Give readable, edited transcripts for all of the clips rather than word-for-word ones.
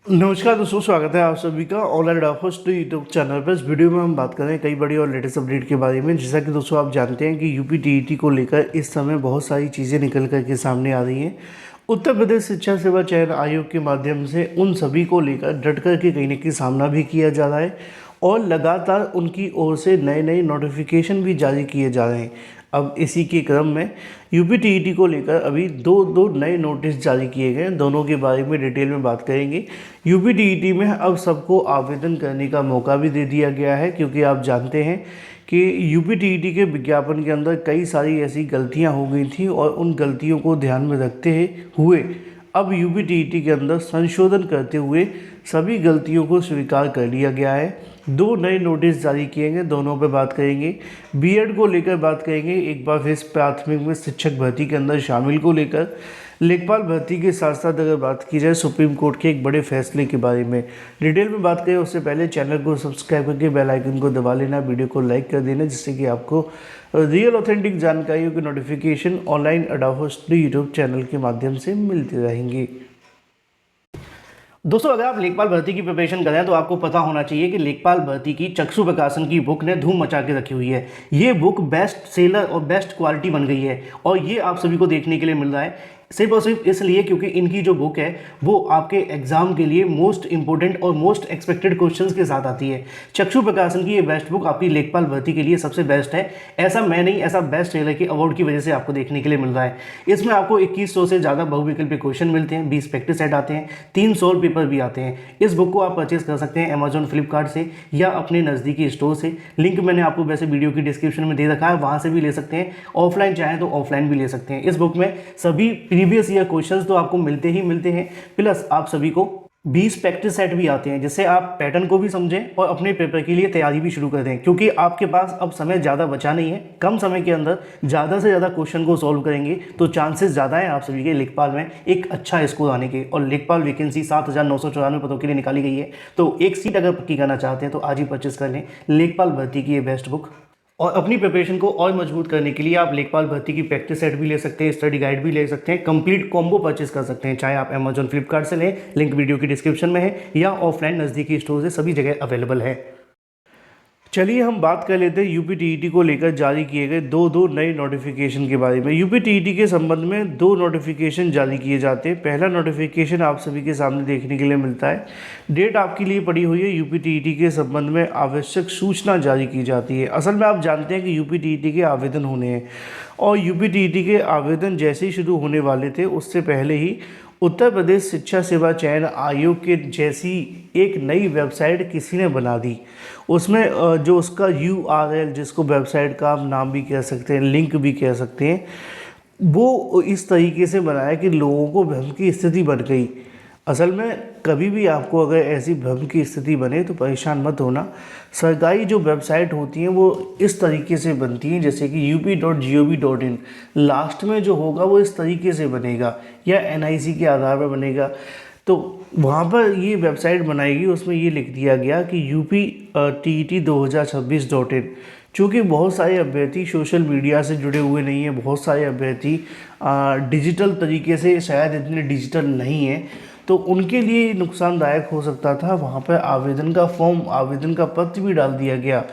नमस्कार दोस्तों, स्वागत है आप सभी का ऑनलाइन डॉक्टर्स यूट्यूब चैनल पर। इस वीडियो में हम बात करें कई बड़ी और लेटेस्ट अपडेट के बारे में। जैसा कि दोस्तों आप जानते हैं कि यूपी टीईटी को लेकर इस समय बहुत सारी चीज़ें निकल कर के सामने आ रही हैं। उत्तर प्रदेश शिक्षा सेवा चयन आयोग के माध्यम से उन सभी को लेकर डट कर के कहीं ना कहीं सामना भी किया जा रहा है और लगातार उनकी ओर से नए नए नोटिफिकेशन भी जारी किए जा रहे हैं। अब इसी के क्रम में यूपी टीईटी को लेकर अभी दो नए नोटिस जारी किए गए हैं। दोनों के बारे में डिटेल में बात करेंगे। यूपी टीईटी में अब सबको आवेदन करने का मौका भी दे दिया गया है, क्योंकि आप जानते हैं कि यूपी टीईटी के विज्ञापन के अंदर कई सारी ऐसी गलतियां हो गई थी और उन गलतियों को ध्यान में रखते हुए अब यूपी टीईटी के अंदर संशोधन करते हुए सभी गलतियों को स्वीकार कर लिया गया है। दो नए नोटिस जारी किए गए, दोनों पे बात करेंगे। बीएड को लेकर बात करेंगे, एक बार फिर प्राथमिक में शिक्षक भर्ती के अंदर शामिल को लेकर, लेखपाल भर्ती के साथ साथ अगर बात की जाए सुप्रीम कोर्ट के एक बड़े फैसले के बारे में डिटेल में बात करें। उससे पहले चैनल को सब्सक्राइब करके बेल आइकन को दबा लेना, वीडियो को लाइक कर देना, जिससे कि आपको रियल ऑथेंटिक जानकारियों की नोटिफिकेशन ऑनलाइन अडाफो स्टडी यूट्यूब चैनल के माध्यम से मिलते रहेंगे। दोस्तों, अगर आप लेखपाल भर्ती की प्रिपरेशन कर रहे हैं तो आपको पता होना चाहिए कि लेखपाल भर्ती की चक्षु प्रकाशन की बुक ने धूम मचा के रखी हुई है। ये बुक बेस्ट सेलर और बेस्ट क्वालिटी बन गई है और ये आप सभी को देखने के लिए मिल रहा है। सिर्फ और सिर्फ इसलिए क्योंकि इनकी जो बुक है वो आपके एग्जाम के लिए मोस्ट इंपॉर्टेंट और मोस्ट एक्सपेक्टेड क्वेश्चंस के साथ आती है। चक्षु प्रकाशन की ये बेस्ट बुक आपकी लेखपाल भर्ती के लिए सबसे बेस्ट है। ऐसा मैं नहीं, ऐसा बेस्ट सेलर के अवार्ड की वजह से आपको देखने के लिए मिल रहा है। इसमें आपको 2100 से ज़्यादा बहुविकल्पी क्वेश्चन मिलते हैं, 20 प्रैक्टिस सेट आते हैं, 3 सॉल्व पेपर भी आते हैं। इस बुक को आप परचेज कर सकते हैं अमेजॉन फ्लिपकार्ट से या अपने नज़दीकी स्टोर से। लिंक मैंने आपको वैसे वीडियो की डिस्क्रिप्शन में दे रखा है, वहाँ से भी ले सकते हैं। ऑफलाइन चाहें तो ऑफलाइन भी ले सकते हैं। इस बुक में सभी प्रीवियस ईयर क्वेश्चंस तो आपको मिलते ही मिलते हैं, प्लस आप सभी को 20 प्रैक्टिस सेट भी आते हैं, जिससे आप पैटर्न को भी समझें और अपने पेपर के लिए तैयारी भी शुरू कर दें। क्योंकि आपके पास अब समय ज़्यादा बचा नहीं है, कम समय के अंदर ज़्यादा से ज़्यादा क्वेश्चन को सॉल्व करेंगे तो चांसेस ज़्यादा है आप सभी के लेखपाल में एक अच्छा स्कोर आने के। और लेखपाल वैकेंसी 7,994 पदों के लिए निकाली गई है, तो एक सीट अगर पक्की करना चाहते हैं तो आज ही परचेस कर लें लेखपाल भर्ती की ये बेस्ट बुक। और अपनी प्रिपरेशन को और मजबूत करने के लिए आप लेखपाल भर्ती की प्रैक्टिस सेट भी ले सकते हैं, स्टडी गाइड भी ले सकते हैं, कंप्लीट कॉम्बो परचेस कर सकते हैं। चाहे आप अमेजॉन फ्लिपकार्ट से लें, लिंक वीडियो की डिस्क्रिप्शन में है, या ऑफलाइन नज़दीकी स्टोर से सभी जगह अवेलेबल है। चलिए हम बात कर लेते हैं यूपी टीईटी को लेकर जारी किए गए दो नए नोटिफिकेशन के बारे में। यूपी टीईटी के संबंध में 2 नोटिफिकेशन जारी किए जाते हैं। पहला नोटिफिकेशन आप सभी के सामने देखने के लिए मिलता है। डेट आपके लिए पड़ी हुई है। यूपी टीईटी के संबंध में आवश्यक सूचना जारी की जाती है। असल में आप जानते हैं कि यूपी टीईटी के आवेदन होने हैं और यूपी टीईटी के आवेदन जैसे ही शुरू होने वाले थे उससे पहले ही उत्तर प्रदेश शिक्षा सेवा चयन आयोग के जैसी एक नई वेबसाइट किसी ने बना दी। उसमें जो उसका URL, जिसको वेबसाइट का आप नाम भी कह सकते हैं, लिंक भी कह सकते हैं, वो इस तरीके से बनाया कि लोगों को भ्रम की स्थिति बन गई। असल में कभी भी आपको अगर ऐसी भ्रम की स्थिति बने तो परेशान मत होना। सरकारी जो वेबसाइट होती हैं वो इस तरीके से बनती हैं, जैसे कि up.gov.in, लास्ट में जो होगा वो इस तरीके से बनेगा या NIC के आधार पर बनेगा। तो वहाँ पर ये वेबसाइट बनाएगी, उसमें ये लिख दिया गया कि UPTET2026.in। चूँकि बहुत सारे अभ्यर्थी सोशल मीडिया से जुड़े हुए नहीं हैं, बहुत सारे अभ्यर्थी डिजिटल तरीके से शायद इतने डिजिटल नहीं हैं, तो उनके लिए नुकसानदायक हो सकता था। वहाँ पर आवेदन का फॉर्म, आवेदन का पत्र भी डाल दिया गया।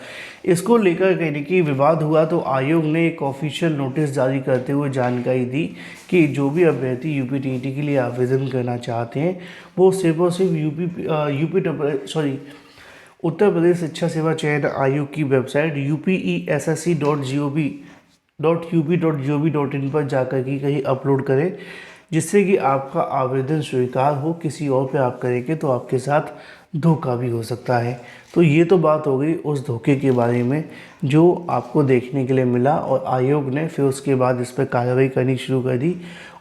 इसको लेकर कहीं ना कहीं विवाद हुआ, तो आयोग ने एक ऑफिशियल नोटिस जारी करते हुए जानकारी दी कि जो भी अभ्यर्थी यूपी टीईटी के लिए आवेदन करना चाहते हैं वो सिर्फ और सिर्फ उत्तर प्रदेश शिक्षा सेवा चयन आयोग की वेबसाइट upessc.gov.up.gov.in पर जाकर के कहीं अपलोड करें, जिससे कि आपका आवेदन स्वीकार हो। किसी और पे आप करेंगे तो आपके साथ धोखा भी हो सकता है। तो ये तो बात हो गई उस धोखे के बारे में जो आपको देखने के लिए मिला, और आयोग ने फिर उसके बाद इस पर कार्रवाई करनी शुरू कर दी।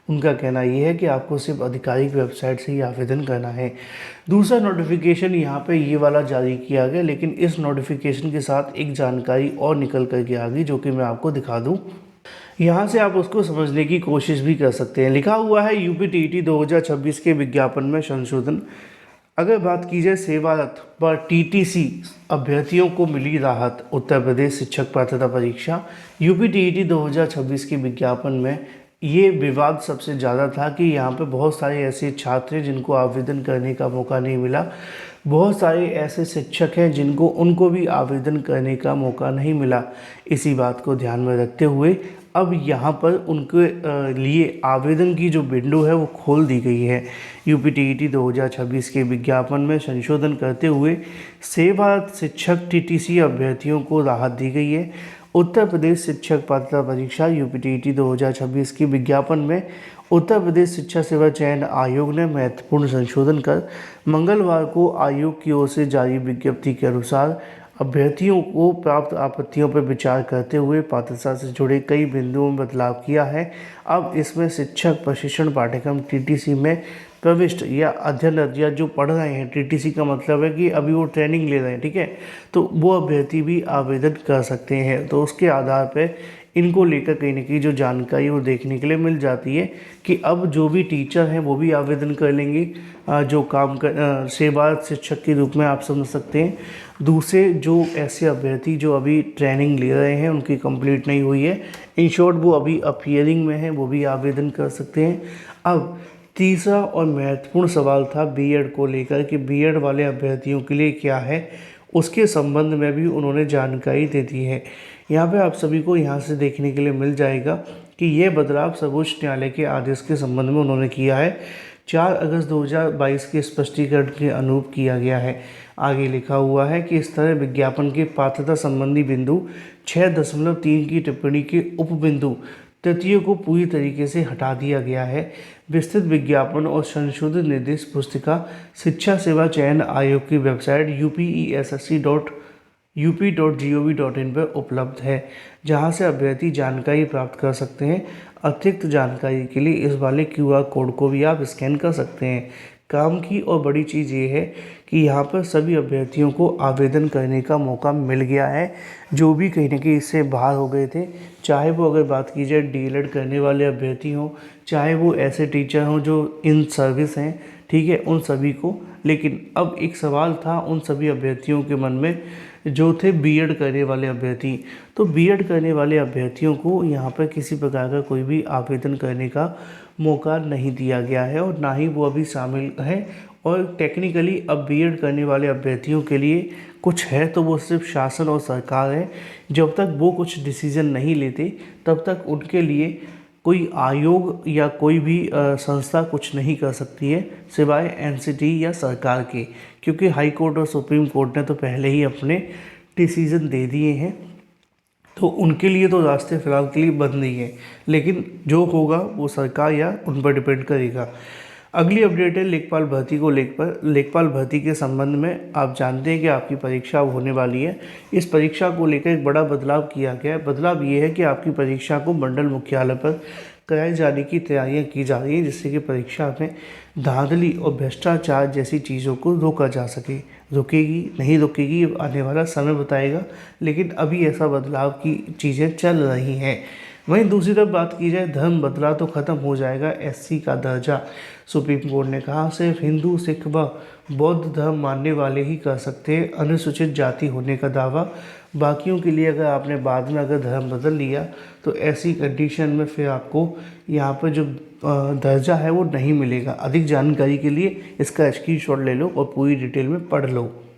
उनका कहना ये है कि आपको सिर्फ आधिकारिक वेबसाइट से ही आवेदन करना है। दूसरा नोटिफिकेशन यहाँ पे ये वाला जारी किया गया, लेकिन इस नोटिफिकेशन के साथ एक जानकारी और निकल कर के आ गई, जो कि मैं आपको दिखा दूँ। यहाँ से आप उसको समझने की कोशिश भी कर सकते हैं। लिखा हुआ है यूपी टीईटी 2026 के विज्ञापन में संशोधन। अगर बात की जाए सेवारत पर TTC अभ्यर्थियों को मिली राहत। उत्तर प्रदेश शिक्षक पात्रता परीक्षा यूपी टीईटी 2026 के विज्ञापन में ये विवाद सबसे ज़्यादा था कि यहाँ पे बहुत सारे ऐसे छात्र हैं जिनको आवेदन करने का मौका नहीं मिला, बहुत सारे ऐसे शिक्षक हैं जिनको उनको भी आवेदन करने का मौका नहीं मिला। इसी बात को ध्यान में रखते हुए अब यहाँ पर उनके लिए आवेदन की जो विंडो है वो खोल दी गई है। यूपीटीईटी 2026 के विज्ञापन में संशोधन करते हुए सेवा शिक्षक टीटीसी अभ्यर्थियों को राहत दी गई है। उत्तर प्रदेश शिक्षक पात्रता परीक्षा यूपीटीईटी 2026 के विज्ञापन में उत्तर प्रदेश शिक्षा सेवा चयन आयोग ने महत्वपूर्ण संशोधन कर मंगलवार को आयोग की ओर से जारी विज्ञप्ति के अनुसार अभ्यर्थियों को प्राप्त आपत्तियों पर विचार करते हुए पात्रता से जुड़े कई बिंदुओं में बदलाव किया है। अब इसमें शिक्षक प्रशिक्षण पाठ्यक्रम टीटीसी में प्रविष्ट या अध्ययनरत या जो पढ़ रहे हैं, टीटीसी का मतलब है कि अभी वो ट्रेनिंग ले रहे हैं, ठीक है, तो वो अभ्यर्थी भी आवेदन कर सकते हैं। तो उसके आधार पर इनको लेकर कहीं ना कहीं जो जानकारी वो देखने के लिए मिल जाती है कि अब जो भी टीचर हैं वो भी आवेदन कर लेंगे, जो काम कर सेवा शिक्षक के रूप में आप समझ सकते हैं। दूसरे जो ऐसे अभ्यर्थी जो अभी ट्रेनिंग ले रहे हैं, उनकी कंप्लीट नहीं हुई है, इन शॉर्ट वो अभी अपीयरिंग में हैं, वो भी आवेदन कर सकते हैं। अब तीसरा और महत्वपूर्ण सवाल था बीएड को लेकर कि बीएड वाले अभ्यर्थियों के लिए क्या है, उसके संबंध में भी उन्होंने जानकारी दे दी है। यहाँ पे आप सभी को यहाँ से देखने के लिए मिल जाएगा कि ये बदलाव सर्वोच्च न्यायालय के आदेश के संबंध में उन्होंने किया है। 4 अगस्त 2022 के स्पष्टीकरण के अनुरूप किया गया है। आगे लिखा हुआ है कि इस तरह विज्ञापन के पात्रता संबंधी बिंदु 6.3 की टिप्पणी के उपबिंदु तृतीय को पूरी तरीके से हटा दिया गया है। विस्तृत विज्ञापन और संशोधित निर्देश पुस्तिका शिक्षा सेवा चयन आयोग की वेबसाइट upessc.up.gov.in पर उपलब्ध है, जहां से अभ्यर्थी जानकारी प्राप्त कर सकते हैं। अतिरिक्त जानकारी के लिए इस वाले QR कोड को भी आप स्कैन कर सकते हैं। काम की और बड़ी चीज़ ये है कि यहाँ पर सभी अभ्यर्थियों को आवेदन करने का मौका मिल गया है, जो भी कहीं ना कहीं इससे बाहर हो गए थे। चाहे वो अगर बात की जाए डीएलएड करने वाले अभ्यर्थी हों, चाहे वो ऐसे टीचर हों जो इन सर्विस हैं, ठीक है, उन सभी को। लेकिन अब एक सवाल था उन सभी अभ्यर्थियों के मन में जो थे बीएड करने वाले अभ्यर्थी। तो बीएड करने वाले अभ्यर्थियों को यहाँ पर किसी प्रकार का कोई भी आवेदन करने का मौका नहीं दिया गया है और ना ही वो अभी शामिल है। और टेक्निकली अब बीएड करने वाले अभ्यर्थियों के लिए कुछ है तो वो सिर्फ शासन और सरकार है। जब तक वो कुछ डिसीज़न नहीं लेते तब तक उनके लिए कोई आयोग या कोई भी संस्था कुछ नहीं कर सकती है सिवाय एनसीटी या सरकार के, क्योंकि हाई कोर्ट और सुप्रीम कोर्ट ने तो पहले ही अपने डिसीज़न दे दिए हैं। तो उनके लिए तो रास्ते फिलहाल के लिए बंद नहीं है, लेकिन जो होगा वो सरकार या उन पर डिपेंड करेगा। अगली अपडेट है लेखपाल भर्ती को लेकर। लेखपाल भर्ती के संबंध में आप जानते हैं कि आपकी परीक्षा होने वाली है। इस परीक्षा को लेकर एक बड़ा बदलाव किया गया है। बदलाव ये है कि आपकी परीक्षा को मंडल मुख्यालय पर कराए जाने की तैयारियां की जा रही हैं, जिससे कि परीक्षा में धांधली और भ्रष्टाचार जैसी चीज़ों को रोका जा सके। रुकेगी नहीं रुकेगी आने वाला समय बताएगा, लेकिन अभी ऐसा बदलाव की चीज़ें चल रही हैं। वहीं दूसरी तरफ बात की जाए धर्म बदला तो ख़त्म हो जाएगा एससी का दर्जा। सुप्रीम कोर्ट ने कहा सिर्फ हिंदू, सिख व बौद्ध धर्म मानने वाले ही कर सकते हैं अनुसूचित जाति होने का दावा। बाकियों के लिए अगर आपने बाद में अगर धर्म बदल लिया तो ऐसी कंडीशन में फिर आपको यहाँ पर जो दर्जा है वो नहीं मिलेगा। अधिक जानकारी के लिए इसका स्क्रीनशॉट ले लो और पूरी डिटेल में पढ़ लो।